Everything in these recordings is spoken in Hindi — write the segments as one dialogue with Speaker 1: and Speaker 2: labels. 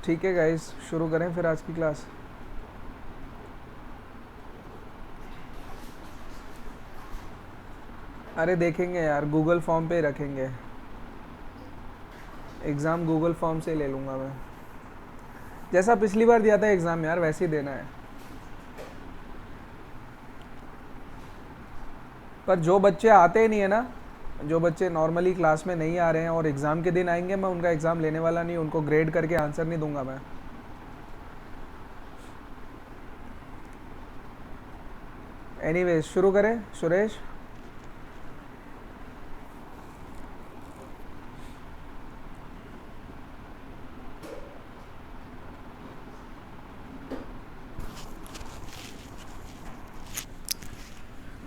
Speaker 1: ठीक है गाइस, शुरू करें फिर आज की क्लास। अरे देखेंगे यार, गूगल फॉर्म पे ही रखेंगे। एग्ज़ाम गूगल फॉर्म से ही ले लूँगा मैं। जैसा पिछली बार दिया था एग्ज़ाम यार, वैसे ही देना है। पर जो बच्चे आते ही नहीं है ना, जो बच्चे नॉर्मली क्लास में नहीं आ रहे हैं और एग्ज़ाम के दिन आएंगे, मैं उनका एग्ज़ाम लेने वाला नहीं, उनको ग्रेड करके आंसर नहीं दूंगा मैं। एनीवेज शुरू करें सुरेश।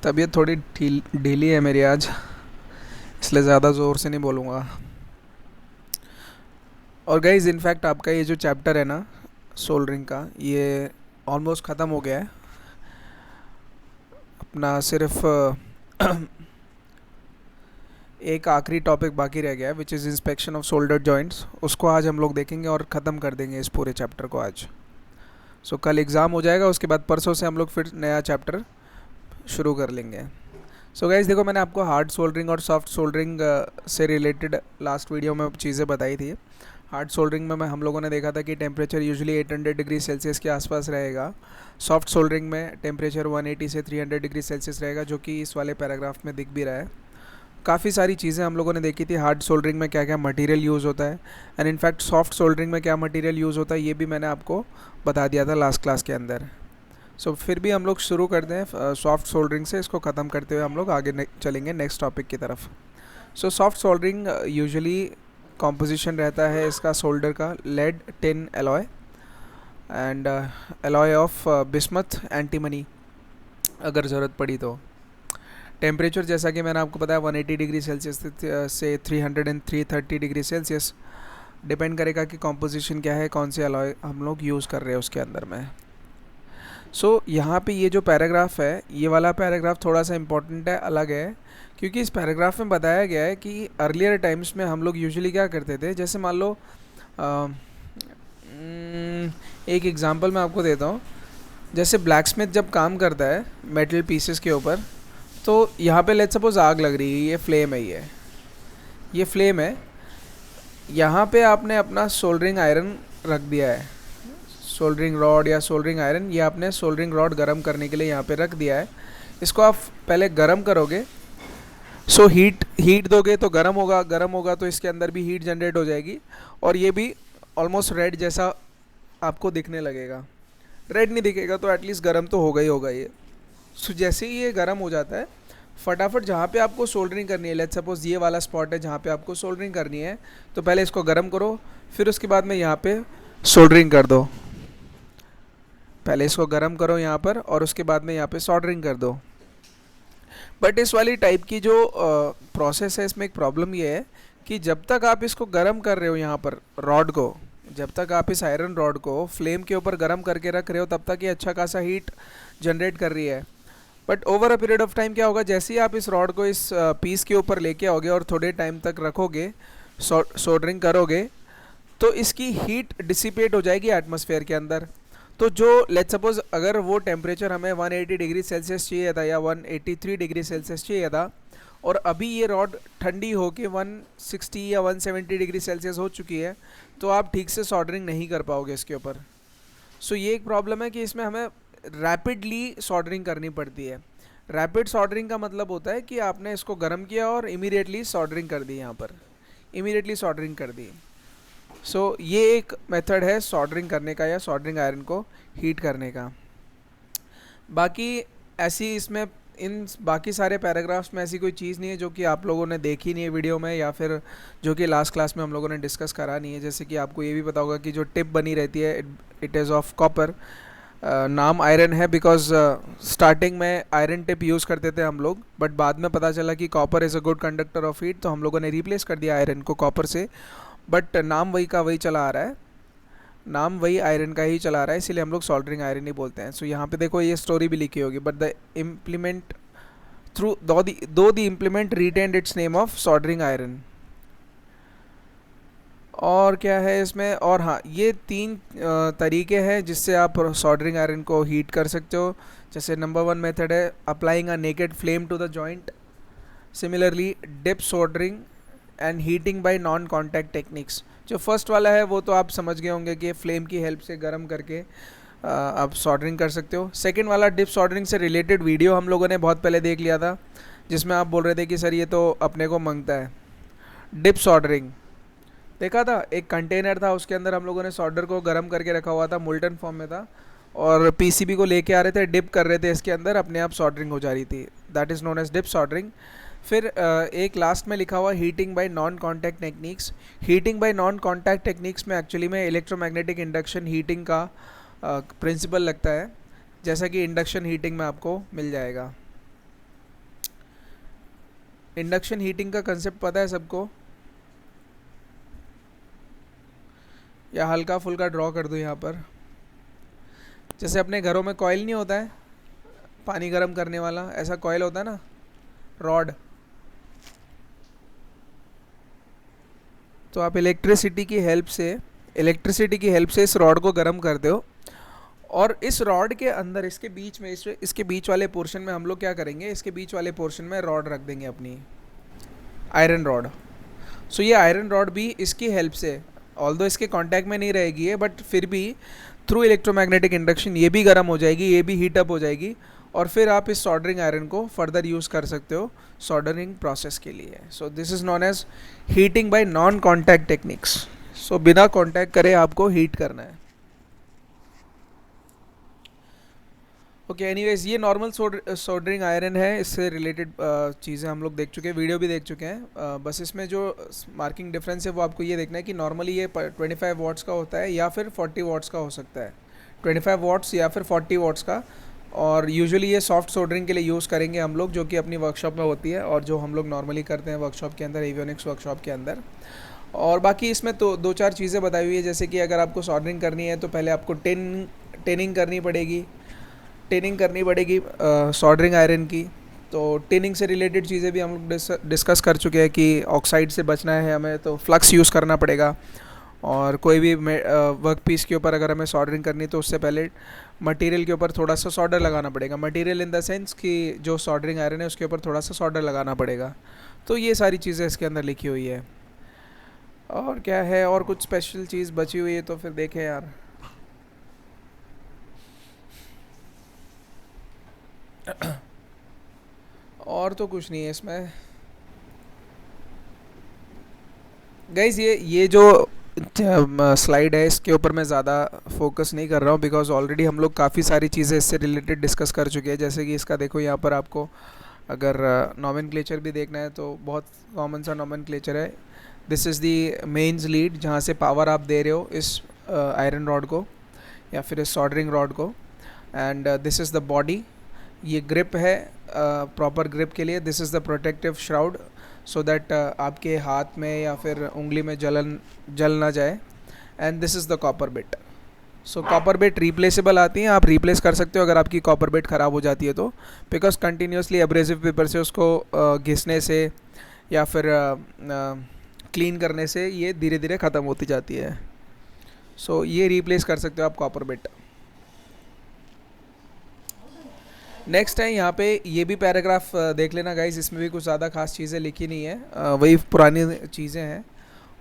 Speaker 1: तबीयत थोड़ी ढीली है मेरी आज, इसलिए ज़्यादा ज़ोर से नहीं बोलूँगा। और गाइज इनफैक्ट आपका ये जो चैप्टर है ना सोल्डरिंग का, ये ऑलमोस्ट ख़त्म हो गया है अपना। सिर्फ एक आखिरी टॉपिक बाकी रह गया है, which is inspection of solder joints. उसको आज हम लोग देखेंगे और ख़त्म कर देंगे इस पूरे चैप्टर को आज। सो कल एग्ज़ाम हो जाएगा, उसके बाद परसों से हम लोग फिर नया चैप्टर शुरू कर लेंगे। सो गाइज देखो, मैंने आपको हार्ड सोल्डरिंग और सॉफ्ट सोल्डरिंग से रिलेटेड लास्ट वीडियो में चीज़ें बताई थी। हार्ड सोल्डरिंग में हम लोगों ने देखा था कि टेम्परेचर यूजुअली 800 डिग्री सेल्सियस के आसपास रहेगा। सॉफ्ट सोल्डरिंग में टेम्परेचर 180 से 300 डिग्री सेल्सियस रहेगा, जो कि इस वाले पैराग्राफ में दिख भी रहा है। काफ़ी सारी चीज़ें हम लोगों ने देखी थी। हार्ड सोल्डरिंग में क्या क्या मटेरियल यूज़ होता है, एंड इनफैक्ट सॉफ्ट सोल्डरिंग में क्या मटेरियल यूज़ होता है, ये भी मैंने आपको बता दिया था लास्ट क्लास के अंदर। सो फिर भी हम लोग शुरू करते हैं सॉफ्ट सोल्डरिंग से। इसको ख़त्म करते हुए हम लोग आगे चलेंगे नेक्स्ट टॉपिक की तरफ। So soft soldering usually composition रहता है इसका सोल्डर का lead tin alloy and alloy of bismuth antimony अगर ज़रूरत पड़ी तो। टेम्परेचर जैसा कि मैंने आपको बताया 180 डिग्री सेल्सियस से 300 एंड 330 डिग्री सेल्सियस डिपेंड करेगा कि कॉम्पोजिशन क्या है, कौन से एलॉय हम लोग यूज़ कर रहे हैं उसके अंदर में। सो यहाँ पे ये जो पैराग्राफ है, ये वाला पैराग्राफ थोड़ा सा इम्पोर्टेंट है, अलग है, क्योंकि इस पैराग्राफ में बताया गया है कि अर्लियर टाइम्स में हम लोग यूजुअली क्या करते थे। जैसे मान लो एक एग्जांपल मैं आपको देता हूँ। जैसे ब्लैकस्मिथ जब काम करता है मेटल पीसेस के ऊपर, तो यहाँ पे लेट्स सपोज आग लग रही है, ये फ्लेम है, ये फ्लेम है। यहाँ पे आपने अपना सोल्डरिंग आयरन रख दिया है, सोल्डरिंग रॉड या सोल्डरिंग आयरन, ये आपने सोल्डरिंग रॉड गर्म करने के लिए यहाँ पे रख दिया है। इसको आप पहले गर्म करोगे, सो हीट दोगे तो गर्म होगा तो इसके अंदर भी हीट जनरेट हो जाएगी, और ये भी ऑलमोस्ट रेड जैसा आपको दिखने लगेगा। रेड नहीं दिखेगा तो एटलीस्ट गर्म तो होगा ही होगा ये। सो जैसे ही ये गर्म हो जाता है, फटाफट जहाँ पे आपको सोल्डरिंग करनी है, लेट्स सपोज ये वाला स्पॉट है जहाँ पे आपको सोल्डरिंग करनी है, तो पहले इसको गर्म करो, फिर उसके बाद में यहाँ पे सोल्डरिंग कर दो। पहले इसको गर्म करो यहाँ पर, और उसके बाद में यहाँ पे सोल्डरिंग कर दो। बट इस वाली टाइप की जो प्रोसेस है, इसमें एक प्रॉब्लम ये है कि जब तक आप इसको गर्म कर रहे हो यहाँ पर रॉड को, जब तक आप इस आयरन रॉड को फ्लेम के ऊपर गर्म करके रख रहे हो, तब तक ये अच्छा खासा हीट जनरेट कर रही है। But over a period of time क्या होगा, जैसे ही आप इस रॉड को इस पीस के ऊपर लेके आओगे और थोड़े टाइम तक रखोगे, सोल्डरिंग करोगे, तो इसकी हीट डिसिपेट हो जाएगी एटमॉस्फेयर के अंदर। तो जो लेट्स सपोज अगर वो टेम्परेचर हमें 180 डिग्री सेल्सियस चाहिए था या 183 डिग्री सेल्सियस चाहिए था, और अभी ये रॉड ठंडी होके 160 या 170 डिग्री सेल्सियस हो चुकी है, तो आप ठीक से सोल्डरिंग नहीं कर पाओगे इसके ऊपर। सो ये एक प्रॉब्लम है कि इसमें हमें रैपिडली सोल्डरिंग करनी पड़ती है। रैपिड सोल्डरिंग का मतलब होता है कि आपने इसको गर्म किया और इमीडिएटली सोल्डरिंग कर दी, यहाँ पर इमीडिएटली सोल्डरिंग कर दी। सो ये एक मेथड है सोल्डरिंग करने का या सोल्डरिंग आयरन को हीट करने का। बाकी ऐसी इसमें इन बाकी सारे पैराग्राफ्स में ऐसी कोई चीज़ नहीं है जो कि आप लोगों ने देखी नहीं है वीडियो में, या फिर जो कि लास्ट क्लास में हम लोगों ने डिस्कस करा नहीं है। जैसे कि आपको ये भी पता होगा कि जो टिप बनी रहती है, इट इज़ ऑफ कॉपर। नाम आयरन है बिकॉज स्टार्टिंग में आयरन टिप यूज़ करते थे हम लोग, बट बाद में पता चला कि copper is a good conductor of heat, तो हम लोगों ने रिप्लेस कर दिया आयरन को कॉपर से। बट नाम वही का वही चला आ रहा है, नाम वही आयरन का ही चला रहा है, इसीलिए हम लोग सोल्डरिंग आयरन ही बोलते हैं। सो यहाँ पे देखो ये स्टोरी भी लिखी होगी, बट द इम्प्लीमेंट थ्रू दो the implement retained it's name of soldering iron. और क्या है इसमें, और हाँ, ये तीन तरीके हैं जिससे आप सोल्डरिंग आयरन को हीट कर सकते हो। जैसे नंबर 1 मेथड है applying a naked flame to the joint, similarly dip soldering and heating by non contact techniques. जो फर्स्ट वाला है वो तो आप समझ गए होंगे कि फ्लेम की हेल्प से गर्म करके आप सोल्डरिंग कर सकते हो। सेकेंड वाला डिप सोल्डरिंग से रिलेटेड वीडियो हम लोगों ने बहुत पहले देख लिया था, जिसमें आप बोल रहे थे कि सर ये तो अपने को मांगता है। डिप सोल्डरिंग देखा था, एक कंटेनर था, उसके अंदर हम लोगों ने सोल्डर को गर्म करके रखा हुआ था, मोल्टन फॉर्म में था, और पीसीबी को लेके आ रहे थे, डिप कर रहे थे इसके अंदर, अपने आप सोल्डरिंग हो जा रही थी। That is known as dip soldering. फिर एक लास्ट में लिखा हुआ heating by non contact techniques. Heating by non contact techniques में एक्चुअली में इलेक्ट्रोमैग्नेटिक इंडक्शन हीटिंग का प्रिंसिपल लगता है, जैसा कि इंडक्शन हीटिंग में आपको मिल जाएगा। इंडक्शन हीटिंग का कंसेप्ट पता है सबको, या हल्का फुल्का ड्रॉ कर दूँ यहाँ पर। जैसे अपने घरों में कॉइल नहीं होता है पानी गर्म करने वाला, ऐसा कॉइल होता है ना, रॉड। तो आप इलेक्ट्रिसिटी की हेल्प से इस रॉड को गर्म करते हो, और इस रॉड के अंदर इसके बीच में इसके बीच वाले पोर्शन में हम लोग क्या करेंगे, इसके बीच वाले पोर्शन में रॉड रख देंगे, अपनी आयरन रॉड। सो ये आयरन रॉड भी इसकी हेल्प से, ऑल्दो इसके कांटेक्ट में नहीं रहेगी है, बट फिर भी थ्रू इलेक्ट्रोमैग्नेटिक इंडक्शन ये भी गर्म हो जाएगी, ये भी हीटअप हो जाएगी, और फिर आप इस सोल्डरिंग आयरन को फर्दर यूज़ कर सकते हो सोल्डरिंग प्रोसेस के लिए। So this is known as heating by non contact techniques. सो बिना कॉन्टैक्ट करे आपको हीट करना है। ओके, एनीवेज ये नॉर्मल सोल्डरिंग आयरन है, इससे रिलेटेड चीज़ें हम लोग देख चुके हैं, वीडियो भी देख चुके हैं। बस इसमें जो मार्किंग डिफरेंस है वो आपको ये देखना है कि नॉर्मली ये 25 वाट्स का होता है या फिर 40 वाट्स का हो सकता है, 25 वाट्स या फिर 40 वाट्स का। और यूजुअली ये सॉफ्ट सोल्डरिंग के लिए यूज़ करेंगे हम लोग, जो कि अपनी वर्कशॉप में होती है और जो हम लोग नॉर्मली करते हैं वर्कशॉप के अंदर, एवियोनिक्स वर्कशॉप के अंदर। और बाकी इसमें तो 2-4 चीज़ें बताई हुई है, जैसे कि अगर आपको सोल्डरिंग करनी है तो पहले आपको टेनिंग करनी पड़ेगी, सोल्डरिंग आयरन की। तो टेनिंग से रिलेटेड चीज़ें भी हम लोग डिस्कस कर चुके हैं कि ऑक्साइड से बचना है हमें तो फ्लक्स यूज़ करना पड़ेगा, और कोई भी वर्क पीस के ऊपर अगर हमें सोल्डरिंग करनी तो उससे पहले मटेरियल के ऊपर थोड़ा सा सोल्डर लगाना पड़ेगा, मटेरियल इन द सेंस कि जो सोल्डरिंग आयरन है उसके ऊपर थोड़ा सा सोल्डर लगाना पड़ेगा। तो ये सारी चीज़ें इसके अंदर लिखी हुई है। और क्या है, और कुछ स्पेशल चीज़ बची हुई है तो फिर देखें यार। और तो कुछ नहीं है इसमें गाइज। ये जो स्लाइड है इसके ऊपर मैं ज़्यादा फोकस नहीं कर रहा हूँ, बिकॉज ऑलरेडी हम लोग काफ़ी सारी चीज़ें इससे रिलेटेड डिस्कस कर चुके हैं। जैसे कि इसका देखो, यहाँ पर आपको अगर नॉमेनक्लेचर भी देखना है तो बहुत कॉमन सा नॉमेनक्लेचर है। This is the mains lead, जहाँ से पावर आप दे रहे हो इस आयरन रॉड को या फिर इस सोल्डरिंग रॉड को, and this is the body. ये ग्रिप है प्रॉपर ग्रिप के लिए। This is the protective shroud, so that आपके हाथ में या फिर उंगली में जल ना जाए। And this is the copper bit. So copper bit replaceable आती हैं, आप रिप्लेस कर सकते हो अगर आपकी कॉपर बिट ख़राब हो जाती है तो, बिकॉज कंटिन्यूसली एब्रेसिव पेपर से उसको घिसने से या फिर क्लीन करने से ये धीरे धीरे ख़त्म होती जाती है। सो ये रिप्लेस कर सकते हो आप कॉपर बिट। नेक्स्ट है यहाँ पे ये भी पैराग्राफ देख लेना गाइस, इसमें भी कुछ ज़्यादा खास चीज़ें लिखी नहीं है, वही पुरानी चीज़ें हैं,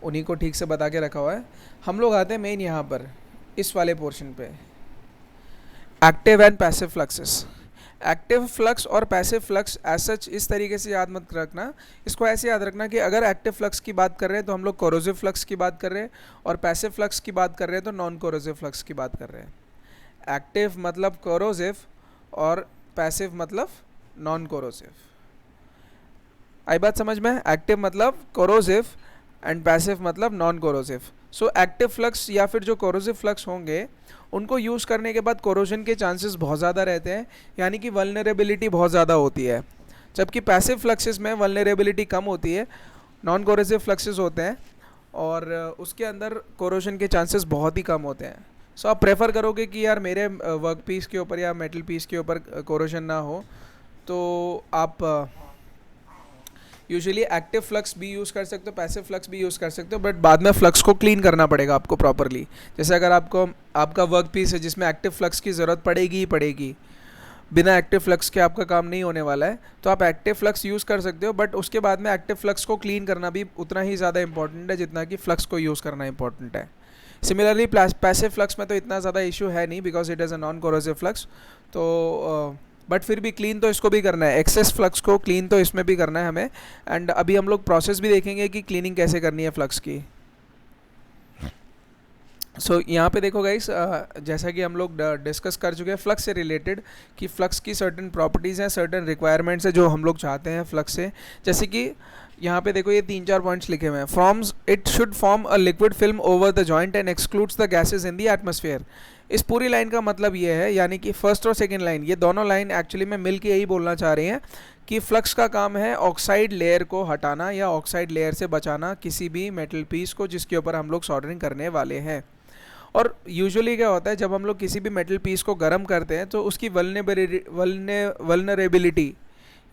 Speaker 1: उन्हीं को ठीक से बता के रखा हुआ है। हम लोग आते हैं मेन यहाँ पर इस वाले पोर्शन पे, active and passive fluxes. Active flux और पैसिव फ्लक्स एज सच इस तरीके से याद मत रखना, इसको ऐसे याद रखना कि अगर एक्टिव फ्लक्स की बात कर रहे हैं तो हम लोग कोरोसिव फ्लक्स की बात कर रहे हैं, और पैसिव फ्लक्स की बात कर रहे हैं तो नॉन कोरोसिव फ्लक्स की बात कर रहे हैं। एक्टिव मतलब कोरोसिव और पैसिव मतलब नॉन कोरोसिव। आई बात समझ में? एक्टिव मतलब कोरोसिव एंड पैसिव मतलब non corrosive. So active flux या फिर जो कोरोसिव फ्लक्स होंगे उनको यूज़ करने के बाद कोरोजन के चांसेस बहुत ज़्यादा रहते हैं, यानी कि वल्नरेबिलिटी बहुत ज़्यादा होती है। जबकि पैसिव फ्लक्सेस में वल्नरेबिलिटी कम होती है, नॉन कोरोसिव फ्लक्सेस होते हैं और उसके अंदर कोरोजन के चांसेस बहुत ही कम होते हैं। सो आप प्रेफर करोगे कि यार मेरे वर्क पीस के ऊपर या मेटल पीस के ऊपर कोरोजन ना हो, तो आप यूजुअली एक्टिव फ्लक्स भी यूज़ कर सकते हो, पैसिव फ्लक्स भी यूज़ कर सकते हो, बट बाद में फ्लक्स को क्लीन करना पड़ेगा आपको प्रॉपरली। जैसे अगर आपको आपका वर्क पीस है जिसमें एक्टिव फ्लक्स की ज़रूरत पड़ेगी ही पड़ेगी, बिना एक्टिव फ्लक्स के आपका काम नहीं होने वाला है, तो आप एक्टिव फ्लक्स यूज़ कर सकते हो, बट उसके बाद में एक्टिव फ्लक्स को क्लीन करना भी उतना ही ज़्यादा इंपॉर्टेंट है जितना कि फ्लक्स को यूज़ करना इंपॉर्टेंट है। सिमिलरली पैसिव फ्लक्स में तो इतना ज़्यादा इशू है नहीं because it is a non corrosive flux, तो बट फिर भी क्लीन तो इसको भी करना है, एक्सेस फ्लक्स को क्लीन तो इसमें भी करना है हमें। एंड अभी हम लोग प्रोसेस भी देखेंगे कि क्लीनिंग कैसे करनी है फ्लक्स की। यहाँ पे देखो गाइस, जैसा कि हम लोग डिस्कस कर चुके हैं फ्लक्स से रिलेटेड कि फ्लक्स की सर्टेन प्रॉपर्टीज़ हैं, सर्टेन रिक्वायरमेंट्स है जो हम लोग चाहते हैं फ्लक्स से। जैसे कि यहाँ पे देखो ये 3-4 पॉइंट्स लिखे हुए हैं। Forms it should form a liquid film over the joint and excludes the gases in the atmosphere. इस पूरी लाइन का मतलब ये है, यानी कि फर्स्ट और सेकेंड लाइन, ये दोनों लाइन एक्चुअली में मिल के यही बोलना चाह रही हैं कि फ्लक्स का काम है ऑक्साइड लेयर को हटाना या ऑक्साइड लेयर से बचाना किसी भी मेटल पीस को जिसके ऊपर हम लोग सोल्डरिंग करने वाले हैं। और यूजुअली क्या होता है, जब हम लोग किसी भी मेटल पीस को गर्म करते हैं तो उसकी वल्नरेबिलिटी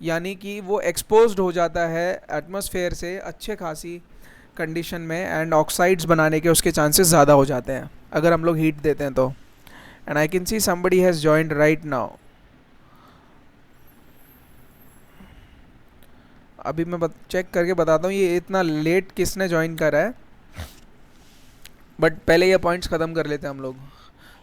Speaker 1: यानी कि वो एक्सपोज्ड हो जाता है एटमॉस्फेयर से अच्छे खासी कंडीशन में, एंड ऑक्साइड्स बनाने के उसके चांसेस ज़्यादा हो जाते हैं अगर हम लोग हीट देते हैं तो। And I can see somebody has joined right now. अभी मैं चेक करके बताता हूँ ये इतना लेट किसने ज्वाइन करा है, बट पहले ये पॉइंट्स ख़त्म कर लेते हैं हम लोग।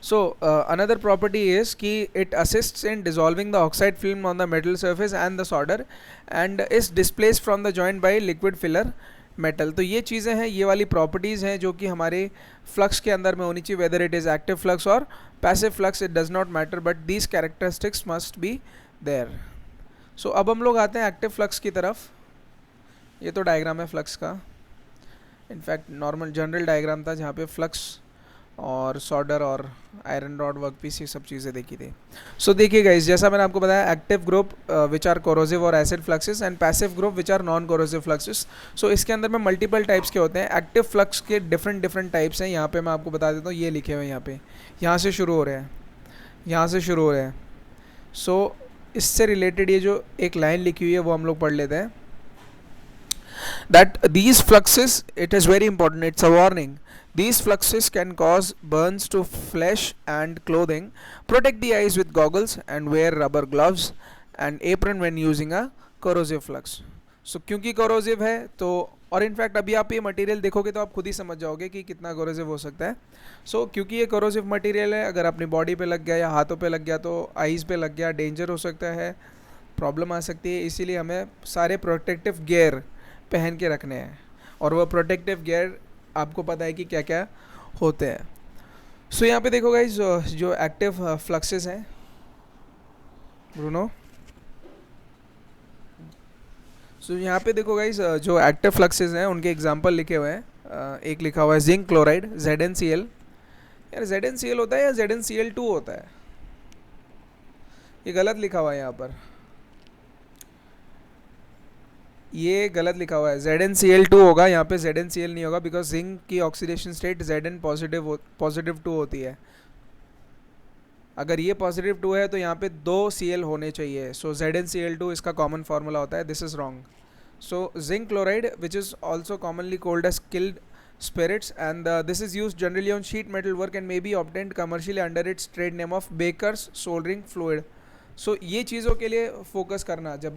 Speaker 1: सो अनदर प्रॉपर्टी इज़ कि it assists in dissolving the oxide film on the metal surface and the shoulder and is displace from the joint by liquid filler metal. तो ये चीज़ें हैं, ये वाली प्रॉपर्टीज़ हैं जो कि हमारे फ्लक्स के अंदर में होनी चाहिए, whether it is active flux और passive flux, it does not matter, but these characteristics must be there. सो अब हम लोग आते हैं एक्टिव फ्लक्स की तरफ। ये तो डायग्राम है फ्लक्स का, इनफैक्ट नॉर्मल जनरल डायग्राम था जहाँ पे फ्लक्स और सॉल्डर और आयरन रॉड वर्क पीस ये सब चीज़ें देखी थी। सो देखिए गाइस, जैसा मैंने आपको बताया, active group which are corrosive और acid fluxes and passive group which are non corrosive fluxes. So इसके अंदर में मल्टीपल टाइप्स के होते हैं। एक्टिव फ्लक्स के डिफरेंट टाइप्स हैं। यहाँ पे मैं आपको बता देता हूँ, ये लिखे हुए हैं यहाँ पे, यहाँ से शुरू हो रहे हैं, यहाँ से शुरू हो रहे हैं। सो इससे रिलेटेड ये जो एक लाइन लिखी हुई है वो हम लोग पढ़ लेते हैं। That these fluxes, it is very important, it's a warning, these fluxes can cause burns to flesh and clothing. Protect the eyes with goggles and wear rubber gloves and apron when using a corrosive flux. So क्योंकि corrosive है तो, और इनफैक्ट अभी आप ये मटेरियल देखोगे तो आप खुद ही समझ जाओगे कि कितना corrosive हो सकता है। सो क्योंकि ये corrosive मटेरियल है, अगर अपनी बॉडी पे लग गया या हाथों पे लग गया तो आईज़ पे लग गया, डेंजर हो सकता है, प्रॉब्लम आ सकती है। इसीलिए हमें सारे प्रोटेक्टिव गियर पहन के रखने हैं, और वो प्रोटेक्टिव गियर आपको पता है कि क्या क्या होते हैं। सो यहाँ पे देखो गाइस, जो एक्टिव फ्लक्सेस हैं, ब्रूनो, सो यहाँ पे देखो गाइस, जो एक्टिव फ्लक्सेस हैं उनके एग्जांपल लिखे हुए हैं। एक लिखा हुआ है जिंक क्लोराइड ZnCl। यार ZnCl होता है या ZnCl2 होता है? ये गलत लिखा हुआ है यहाँ पर, ये गलत लिखा हुआ है, ZnCl2 होगा यहाँ पे, ZnCl नहीं होगा, बिकॉज जिंक की ऑक्सीडेशन स्टेट Zn पॉजिटिव 2 होती है। अगर ये पॉजिटिव 2 है तो यहाँ पे 2 Cl होने चाहिए। सो ZnCl2 इसका कॉमन फार्मूला होता है, this is wrong. So zinc chloride which is also commonly called as killed spirits and this is used generally on sheet metal work and may be obtained commercially under its trade name of Baker's soldering fluid. So ये चीज़ों के लिए फोकस करना, जब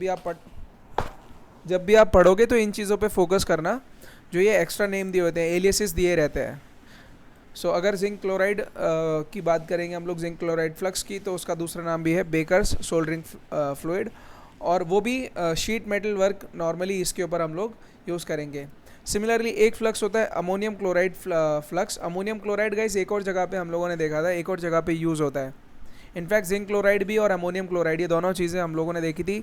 Speaker 1: भी आप पढ़ोगे तो इन चीज़ों पे फोकस करना, जो ये एक्स्ट्रा नेम दिए होते हैं, एलियसिस दिए रहते हैं। सो अगर जिंक क्लोराइड की बात करेंगे हम लोग, जिंक क्लोराइड फ्लक्स की, तो उसका दूसरा नाम भी है बेकर्स सोल्डरिंग फ्लूइड, और वो भी शीट मेटल वर्क नॉर्मली इसके ऊपर हम लोग यूज़ करेंगे। सिमिलरली एक फ्लक्स होता है ammonium chloride flux. Ammonium chloride guys एक और जगह पे हम लोगों ने देखा था, एक और जगह पे यूज़ होता है। इनफैक्ट जिंक क्लोराइड भी और अमोनियम क्लोराइड, ये दोनों चीज़ें हम लोगों ने देखी थी।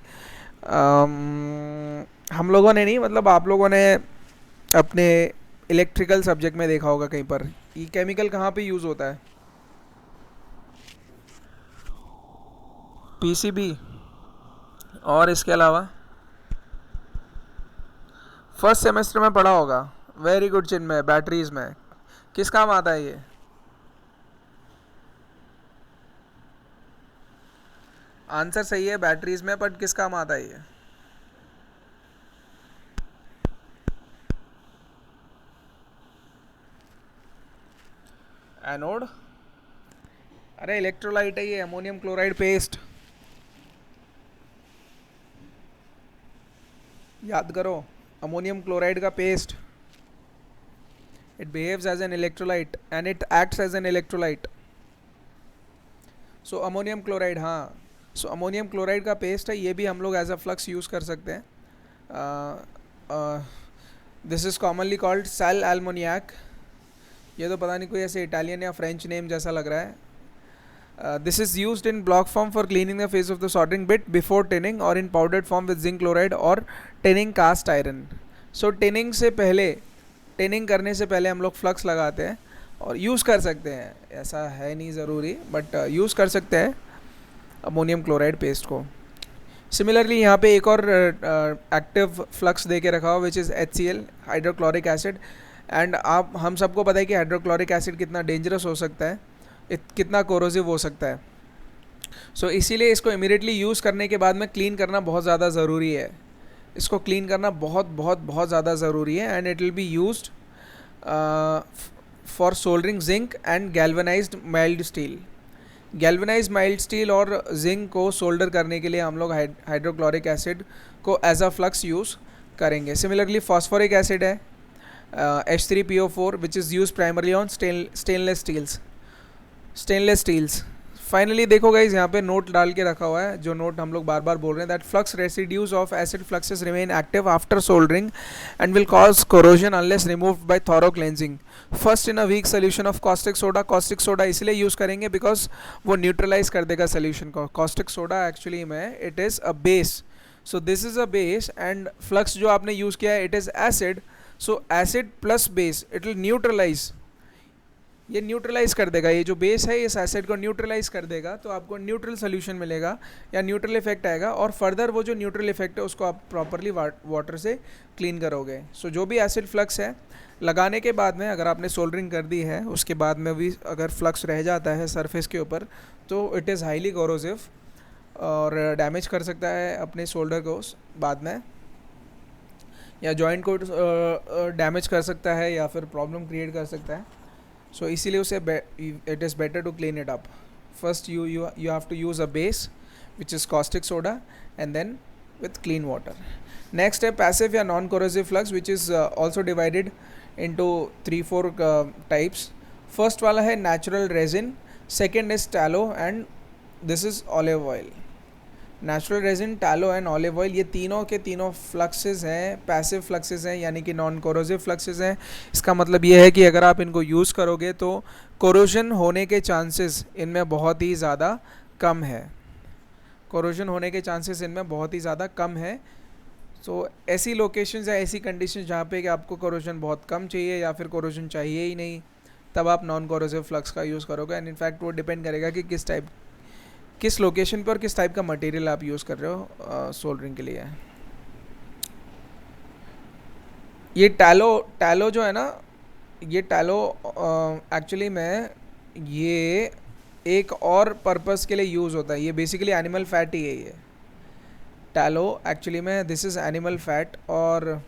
Speaker 1: हम लोगों ने नहीं, मतलब आप लोगों ने अपने इलेक्ट्रिकल सब्जेक्ट में देखा होगा कहीं पर। ये केमिकल कहाँ पे यूज़ होता है? पीसीबी, और इसके अलावा फर्स्ट सेमेस्टर में पढ़ा होगा। वेरी गुड चिन्मय, बैटरीज में किस काम आता है ये? आंसर सही है, बैटरीज में, बट किस काम आता है ये? एनोड, अरे इलेक्ट्रोलाइट है ये, अमोनियम क्लोराइड पेस्ट, याद करो, अमोनियम क्लोराइड का paste. It behaves as an electrolyte and it acts as an electrolyte. So ammonium chloride, हाँ, सो अमोनियम क्लोराइड का पेस्ट है, ये भी हम लोग एज अ फ्लक्स यूज़ कर सकते हैं. This is commonly called sal ammoniac. ये तो पता नहीं कोई ऐसे इटालियन या फ्रेंच नेम जैसा लग रहा है. This is used in block form for cleaning the face of the soldering bit before tinning, or in powdered form with zinc chloride or tinning cast iron. So tinning से पहले, tinning करने से पहले हम लोग फ्लक्स लगाते हैं और यूज़ कर सकते हैं, ऐसा है नहीं ज़रूरी, बट यूज़ कर सकते हैं अमोनियम क्लोराइड पेस्ट को. सिमिलरली यहाँ पे एक और एक्टिव फ्लक्स दे के रखा हुआ which is HCl, hydrochloric acid. And आप हम सबको पता है कि हाइड्रोक्लोरिक एसिड कितना डेंजरस हो सकता है, कितना कोरोसिव हो सकता है. सो इसीलिए इसको इमीडिएटली यूज़ करने के बाद में क्लीन करना बहुत ज़्यादा ज़रूरी है. इसको क्लीन करना बहुत बहुत बहुत ज़्यादा ज़रूरी है. And it will be used for soldering zinc and galvanised mild steel. Galvanised mild steel और जिंक को सोल्डर करने के लिए हम लोग हाइड्रोक्लोरिक एसिड को एज अ फ्लक्स यूज़ करेंगे. सिमिलरली फॉस्फोरिक एसिड है, H3PO4, which is use primarily on stainless steels. Finally देखो गाइज, यहाँ पे नोट डाल के रखा हुआ है, जो नोट हम लोग बार बार बोल रहे हैं, that flux residues of acid fluxes remain active after soldering and will cause corrosion unless removed by thorough cleansing. First in a weak solution of caustic soda. Caustic soda इसलिए यूज़ करेंगे बिकॉज वो न्यूट्रलाइज कर देगा सोल्यूशन को. कॉस्टिक सोडा एक्चुअली में it is a base, so this is a base, and flux जो आपने यूज़ किया है it is acid. So acid plus base, it will neutralise, ये न्यूट्रलाइज कर देगा, ये जो बेस है इस एसिड को न्यूट्रलाइज कर देगा, तो आपको न्यूट्रल सोल्यूशन मिलेगा या न्यूट्रल इफेक्ट आएगा. और फर्दर वो जो न्यूट्रल इफेक्ट है उसको आप प्रॉपरली वाटर से क्लीन करोगे. सो जो भी एसिड फ्लक्स है लगाने के बाद में, अगर आपने सोल्डरिंग कर दी है उसके बाद में भी अगर फ्लक्स रह जाता है सरफेस के ऊपर, तो इट इज़ हाईली कोरोसिव और डैमेज कर सकता है अपने शोल्डर को बाद में, या जॉइंट को डैमेज कर सकता है या फिर प्रॉब्लम क्रिएट कर सकता है. सो इसीलिए उसे it is better to clean it up. First you have to use a base which is caustic soda and then with clean water. Next है पैसिव या non corrosive flux which is also divided into 3-4 types. First वाला है natural resin, second is tallow and this is olive oil. Natural resin, tallow and olive oil, ये तीनों के तीनों फ्लक्सेस हैं, पैसिव फ्लक्सेस हैं, यानी कि नॉन कोरोसिव फ्लक्सेस हैं. इसका मतलब ये है कि अगर आप इनको यूज़ करोगे तो कोरोजन होने के चांसेस इनमें बहुत ही ज़्यादा कम है. कोरोजन होने के चांसेस इनमें बहुत ही ज़्यादा कम है. सो ऐसी लोकेशंस या ऐसी कंडीशंस जहाँ पे कि आपको कोरोजन बहुत कम चाहिए या फिर कोरोजन चाहिए ही नहीं, तब आप नॉन कोरोसिव फ्लक्स का यूज़ करोगे. एंड इनफैक्ट वो डिपेंड करेगा कि किस लोकेशन पर किस टाइप का मटेरियल आप यूज़ कर रहे हो सोल्डरिंग के लिए. ये टैलो जो है ना, ये टैलो एक्चुअली में ये एक और पर्पस के लिए यूज़ होता है. ये बेसिकली एनिमल फैट ही है. ये टैलो एक्चुअली में दिस इज़ एनिमल फैट, और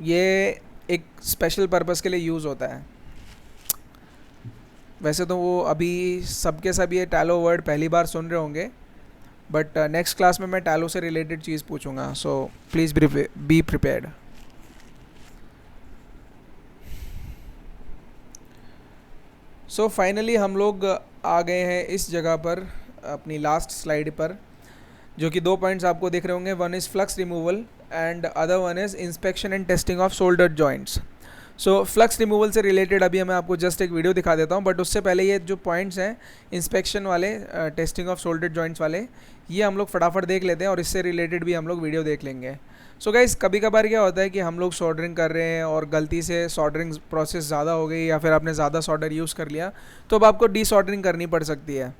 Speaker 1: ये एक स्पेशल पर्पस के लिए यूज़ होता है. वैसे तो वो अभी सबके सब ये टैलो वर्ड पहली बार सुन रहे होंगे, बट नेक्स्ट क्लास में मैं टैलो से रिलेटेड चीज़ पूछूंगा. So please be prepared. So finally हम लोग आ गए हैं इस जगह पर, अपनी लास्ट स्लाइड पर, जो कि 2 पॉइंट्स आपको दिख रहे होंगे. One is flux removal and other one is inspection and testing off shoulder joints. So flux removal से रिलेटेड अभी मैं आपको जस्ट एक वीडियो दिखा देता हूँ, बट उससे पहले ये जो पॉइंट्स हैं इंस्पेक्शन वाले, टेस्टिंग ऑफ शोल्डर जॉइंट्स वाले, ये हम लोग फटाफट देख लेते हैं और इससे रिलेटेड भी हम लोग वीडियो देख लेंगे. सो गाइस, कभी कभार क्या होता है कि हम लोग सोल्डरिंग कर रहे हैं और गलती से सोल्डरिंग प्रोसेस ज़्यादा हो गई या फिर आपने ज़्यादा सोल्डर यूज़ कर लिया, तो अब आपको डीसोल्डरिंग करनी पड़ सकती है.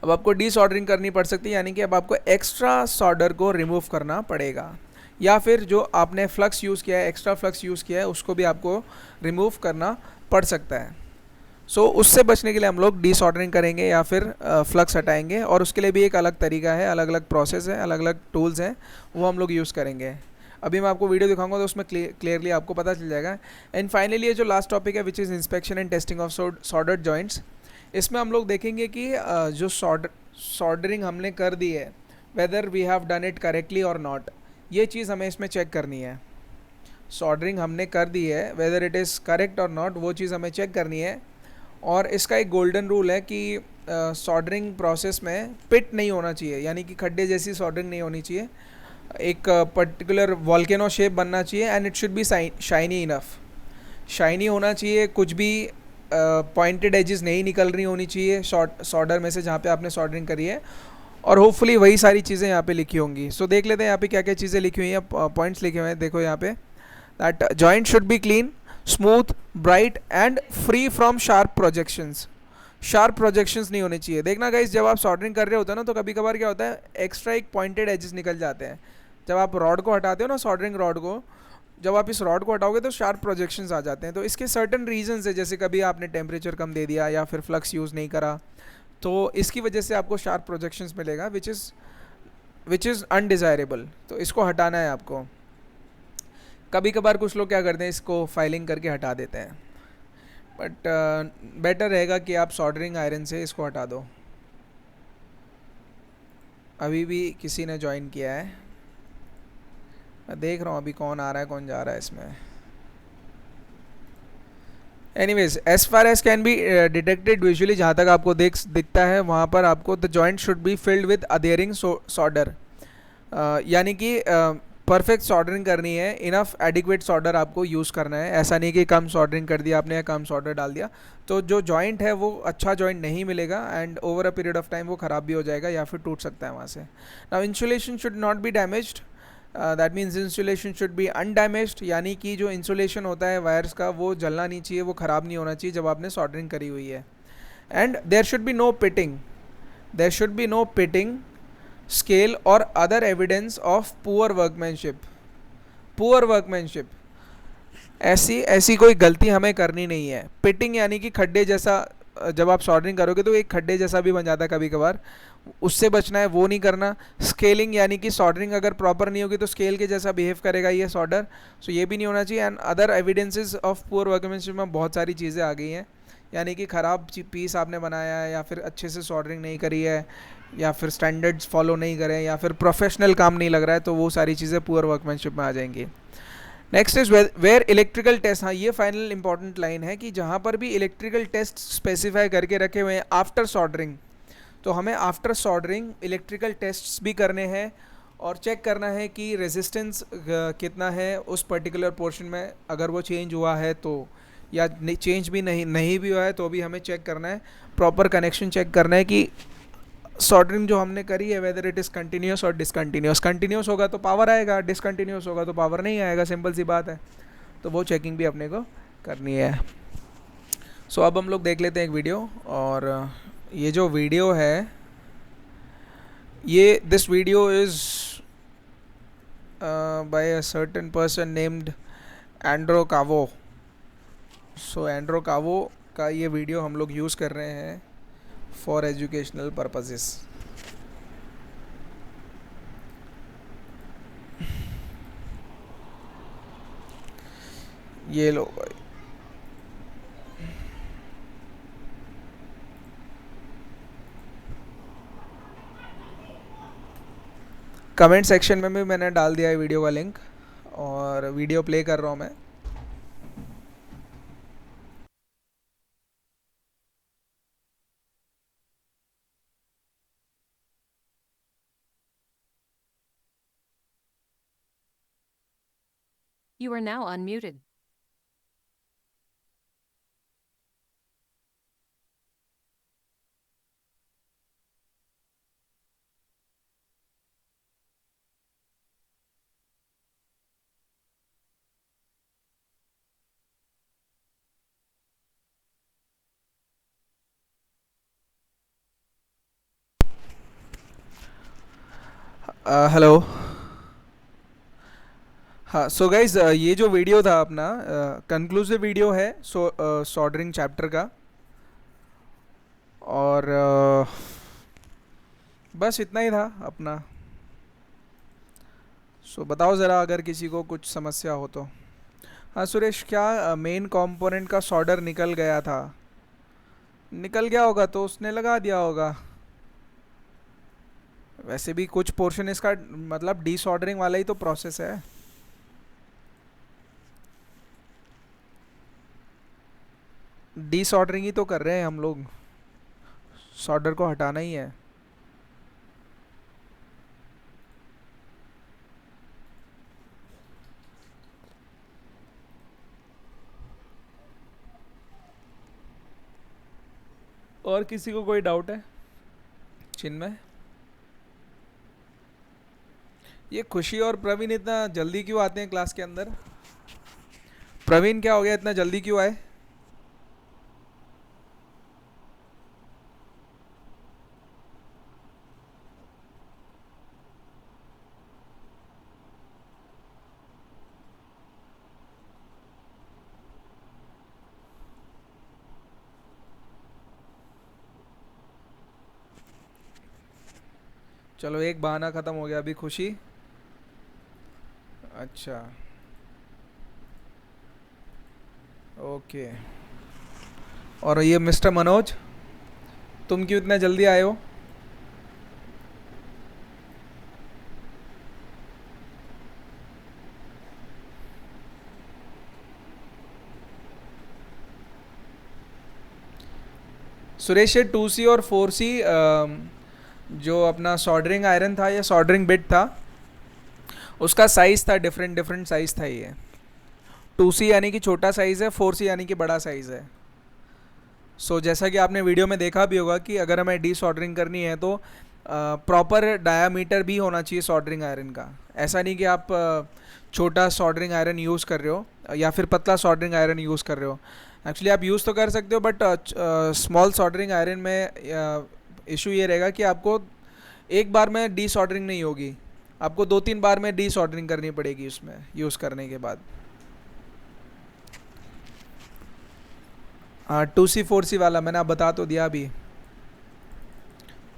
Speaker 1: अब आपको डीसोल्डरिंग करनी पड़ सकती है, यानी कि अब आपको एक्स्ट्रा सोल्डर को रिमूव करना पड़ेगा, या फिर जो आपने फ्लक्स यूज़ किया है, एक्स्ट्रा फ्लक्स यूज़ किया है, उसको भी आपको रिमूव करना पड़ सकता है. सो उससे बचने के लिए हम लोग डीसोल्डरिंग करेंगे या फिर फ्लक्स हटाएंगे, और उसके लिए भी एक अलग तरीका है, अलग अलग प्रोसेस है, अलग अलग टूल्स हैं, वो हम लोग यूज़ करेंगे. अभी मैं आपको वीडियो दिखाऊंगा तो उसमें क्लियरली आपको पता चल जाएगा। एंड फाइनली ये जो लास्ट टॉपिक है which is inspection and testing of soldered joints, इसमें हम लोग देखेंगे कि जो सॉर्डरिंग हमने कर दी है whether we have done it correctly और नॉट, ये चीज़ हमें इसमें चेक करनी है। सॉर्डरिंग हमने कर दी है वेदर इट इज़ करेक्ट और नॉट, वो चीज़ हमें चेक करनी है। और इसका एक गोल्डन रूल है कि सॉर्डरिंग प्रोसेस में पिट नहीं होना चाहिए, यानी कि खड्डे जैसी सॉर्डरिंग नहीं होनी चाहिए। एक पर्टिकुलर वॉल्केनो शेप बनना चाहिए and it should be shiny enough, shiny होना चाहिए, कुछ भी पॉइंटेड एजेस नहीं निकल रही होनी चाहिए सॉर्डर में से जहाँ पे आपने सॉर्डरिंग करी है। और होपफुली वही सारी चीज़ें यहाँ पे लिखी होंगी। सो देख लेते हैं यहाँ पे क्या क्या चीज़ें लिखी हुई हैं, पॉइंट्स लिखे हुए हैं। देखो यहाँ पे that joint should B clean, smooth, bright and free from sharp projections. Sharp projections नहीं होने चाहिए। देखना गाइस, जब आप सॉर्डरिंग कर रहे होते हैं ना तो कभी कभार क्या होता है एक्स्ट्रा एक पॉइंटेड एजेस निकल जाते हैं। जब आप रॉड को हटाते हो ना, सॉर्डरिंग रॉड को, जब आप इस रॉड को हटाओगे तो शार्प प्रोजेक्शंस आ जाते हैं। तो इसके सर्टन रीजंस है, जैसे कभी आपने टेम्परेचर कम दे दिया या फिर फ्लक्स यूज़ नहीं करा, तो इसकी वजह से आपको शार्प प्रोजेक्शंस मिलेगा विच इज़ अनडिज़ायरेबल। तो इसको हटाना है आपको। कभी कभार कुछ लोग क्या करते हैं, इसको फाइलिंग करके हटा देते हैं, बट बेटर रहेगा कि आप सॉल्डरिंग आयरन से इसको हटा दो। अभी भी किसी ने ज्वाइन किया है, मैं देख रहा हूँ अभी कौन आ रहा है कौन जा रहा है इसमें। Anyways, as far as can be detected visually, जहाँ तक आपको दिखता है वहाँ पर आपको the joint should be filled with adhering solder, यानी कि परफेक्ट सॉर्डरिंग करनी है, इनफ एडिक्वेट सॉर्डर आपको यूज़ करना है। ऐसा नहीं कि कम सॉर्डरिंग कर दिया आपने या कम सॉर्डर डाल दिया तो जो जॉइंट है वो अच्छा जॉइंट नहीं मिलेगा and over a period of time वो ख़राब भी हो जाएगा या फिर टूट सकता है वहाँ से। Now insulation should not be damaged, that means insulation should be undamaged, यानी कि जो इंसुलेशन होता है वायर्स का वो जलना नहीं चाहिए, वो ख़राब नहीं होना चाहिए जब आपने सॉर्डरिंग करी हुई है। And there should be no pitting, there should be no pitting, scale और other evidence of poor workmanship. Poor workmanship, ऐसी कोई गलती हमें करनी नहीं है। पिटिंग यानी कि खड्डे जैसा, जब आप सॉल्डरिंग करोगे तो एक खड्डे जैसा भी बन जाता है कभी कभार, उससे बचना है, वो नहीं करना। स्केलिंग यानी कि सॉल्डरिंग अगर प्रॉपर नहीं होगी तो स्केल के जैसा बिहेव करेगा ये सॉल्डर, सो ये भी नहीं होना चाहिए। And other evidences of poor workmanship में बहुत सारी चीज़ें आ गई हैं, यानी कि ख़राब पीस आपने बनाया है या फिर अच्छे से सॉल्डरिंग नहीं करी है या फिर स्टैंडर्ड्स फॉलो नहीं करें या फिर प्रोफेशनल काम नहीं लग रहा है, तो वो सारी चीज़ें पुअर वर्कमैनशिप में आ जाएंगी। Next is wire electrical test, हाँ ये फाइनल इंपॉर्टेंट लाइन है कि जहाँ पर भी इलेक्ट्रिकल टेस्ट स्पेसिफाई करके रखे हुए हैं आफ्टर सॉल्डरिंग, तो हमें आफ्टर सॉल्डरिंग इलेक्ट्रिकल टेस्ट्स भी करने हैं और चेक करना है कि रेजिस्टेंस कितना है उस पर्टिकुलर पोर्शन में, अगर वो चेंज हुआ है तो, या चेंज भी नहीं भी हुआ है तो भी हमें चेक करना है। प्रॉपर कनेक्शन चेक करना है कि सॉल्डरिंग जो हमने करी है वेदर इट इज़ कंटिन्यूस और डिसकंटिन्यूस। कंटिन्यूस होगा तो पावर आएगा, डिसकंटिन्यूस होगा तो पावर नहीं आएगा, सिंपल सी बात है। तो वो चेकिंग भी अपने को करनी है। सो अब हम लोग देख लेते हैं एक वीडियो, और ये जो वीडियो है ये this video is by a certain person named Andro Kavo. So Andro Kavo का ये वीडियो हम लोग यूज़ कर रहे हैं फॉर एजुकेशनल पर्पसेस। ये लो भाई, कमेंट सेक्शन में भी मैंने डाल दिया है वीडियो का लिंक, और वीडियो प्ले कर रहा हूँ मैं।
Speaker 2: You are now unmuted.
Speaker 1: Hello. हाँ, सो गाइज ये जो वीडियो था अपना कंक्लूसिव वीडियो है सॉल्डरिंग चैप्टर का, और बस इतना ही था अपना। सो बताओ ज़रा अगर किसी को कुछ समस्या हो तो। हाँ सुरेश, क्या मेन कंपोनेंट का सॉल्डर निकल गया था? निकल गया होगा तो उसने लगा दिया होगा। वैसे भी कुछ पोर्शन इसका मतलब डीसॉर्डरिंग वाला ही तो प्रोसेस है। डीसॉर्डरिंग ही तो कर रहे हैं हम लोग, सॉल्डर को हटाना ही है। और किसी को कोई डाउट है चिन्मय? ये खुशी और प्रवीण इतना जल्दी क्यों आते हैं क्लास के अंदर? प्रवीण क्या हो गया, इतना जल्दी क्यों आए? चलो एक बहाना खत्म हो गया, अभी खुशी। अच्छा, ओके। और ये मिस्टर मनोज, तुम क्यों इतना जल्दी आए हो? सुरेश, ये 2C और 4C जो अपना सोल्डरिंग आयरन था या सोल्डरिंग बिट था, उसका साइज़ था डिफरेंट, डिफरेंट साइज़ था ये। 2C यानी कि छोटा साइज़ है, 4C यानी कि बड़ा साइज़ है। जैसा कि आपने वीडियो में देखा भी होगा कि अगर हमें डी सोल्डरिंग करनी है तो प्रॉपर डायामीटर भी होना चाहिए सोल्डरिंग आयरन का। ऐसा नहीं कि आप छोटा सोल्डरिंग आयरन यूज़ कर रहे हो या फिर पतला सोल्डरिंग आयरन यूज़ कर रहे हो। एक्चुअली आप यूज़ तो कर सकते हो, बट स्मॉल सोल्डरिंग आयरन में इशू ये रहेगा कि आपको एक बार में डी सोल्डरिंग नहीं होगी, आपको 2-3 बार में डी सोल्डरिंग करनी पड़ेगी उसमें यूज़ करने के बाद। हाँ, 2C 4C वाला मैंने आप बता तो दिया अभी।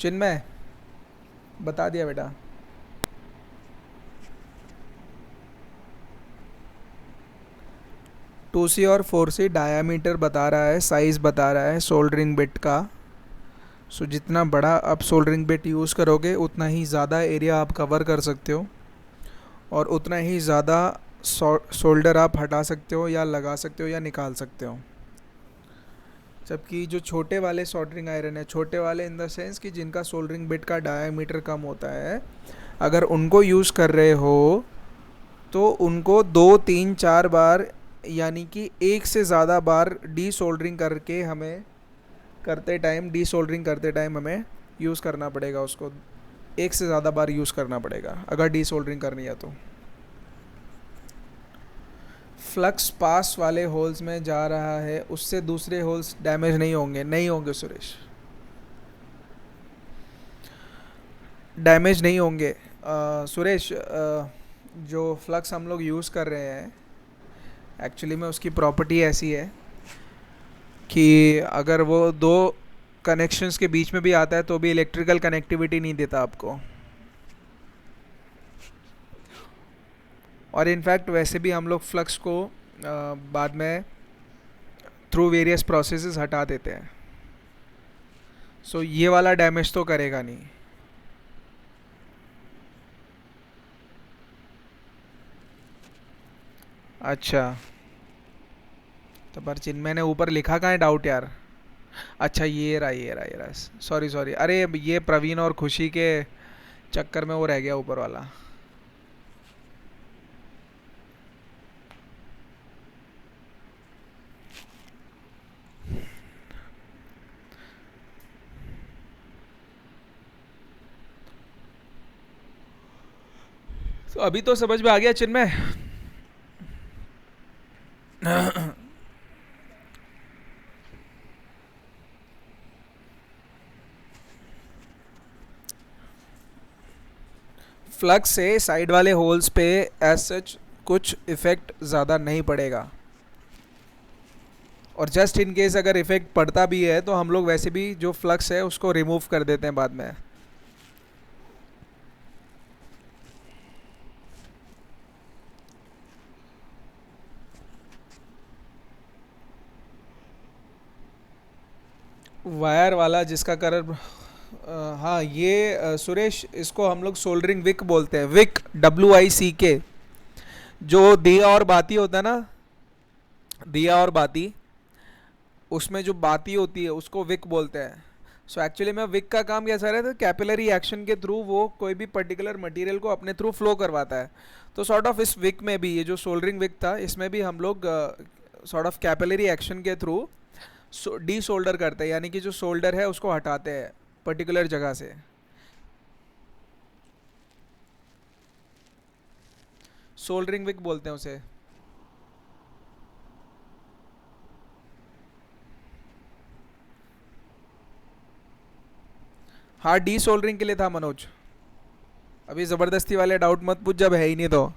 Speaker 1: चिन्मय बता दिया बेटा। 2C और 4C डायामीटर बता रहा है, साइज़ बता रहा है सोल्डरिंग बिट का। जितना बड़ा आप सोल्डरिंग बिट यूज़ करोगे उतना ही ज़्यादा एरिया आप कवर कर सकते हो और उतना ही ज़्यादा सोल्डर आप हटा सकते हो या लगा सकते हो या निकाल सकते हो। जबकि जो छोटे वाले सोल्डरिंग आयरन है, छोटे वाले इन द सेंस कि जिनका सोल्डरिंग बिट का डायामीटर कम होता है, अगर उनको यूज़ कर रहे हो तो उनको 2-3-4 बार यानी कि एक से ज़्यादा बार डी सोल्डरिंग करके हमें करते टाइम हमें यूज़ करना पड़ेगा उसको। एक से ज़्यादा बार यूज़ करना पड़ेगा अगर डी सोल्डरिंग करनी है तो। फ्लक्स पास वाले होल्स में जा रहा है, उससे दूसरे होल्स डैमेज नहीं होंगे? नहीं होंगे सुरेश, डैमेज नहीं होंगे। सुरेश, जो फ्लक्स हम लोग यूज़ कर रहे हैं एक्चुअली में उसकी प्रॉपर्टी ऐसी है कि अगर वो दो कनेक्शंस के बीच में भी आता है तो भी इलेक्ट्रिकल कनेक्टिविटी नहीं देता आपको। और इनफैक्ट वैसे भी हम लोग फ्लक्स को बाद में थ्रू वेरियस प्रोसेसेस हटा देते हैं। ये वाला डैमेज तो करेगा नहीं। अच्छा, तो पर चिन्मय ने ऊपर लिखा कहाँ है डाउट यार? अच्छा, ये रहा। सॉरी सॉरी, अरे ये प्रवीण और खुशी के चक्कर में वो रह गया ऊपर वाला। तो अभी तो समझ में आ गया चिन्मय? फ्लक्स से साइड वाले होल्स पे एज सच कुछ इफ़ेक्ट ज़्यादा नहीं पड़ेगा। और जस्ट इन केस अगर इफ़ेक्ट पड़ता भी है तो हम लोग वैसे भी जो फ्लक्स है उसको रिमूव कर देते हैं बाद में। वायर वाला जिसका कलर, हाँ ये सुरेश, इसको हम लोग सोल्डरिंग विक बोलते हैं, विक, WICK। जो दिया और बाती होता है ना, दिया और बाती, उसमें जो बाती होती है उसको विक बोलते हैं। सो एक्चुअली में विक का काम कैसा रहता है, कैपिलरी एक्शन के थ्रू वो कोई भी पर्टिकुलर मटेरियल को अपने थ्रू फ्लो करवाता है। तो सॉर्ट ऑफ इस विक में भी, ये जो सोल्डरिंग विक था, इसमें भी हम लोग सॉर्ट ऑफ कैपिलरी एक्शन के थ्रू डी सोल्डर करते हैं, यानी कि जो सोल्डर है उसको हटाते हैं पर्टिकुलर जगह से। सोल्डरिंग विक बोलते हैं उसे। हाँ डी सोल्डरिंग के लिए था मनोज, अभी ज़बरदस्ती वाले डाउट मत पूछ जब है ही नहीं तो।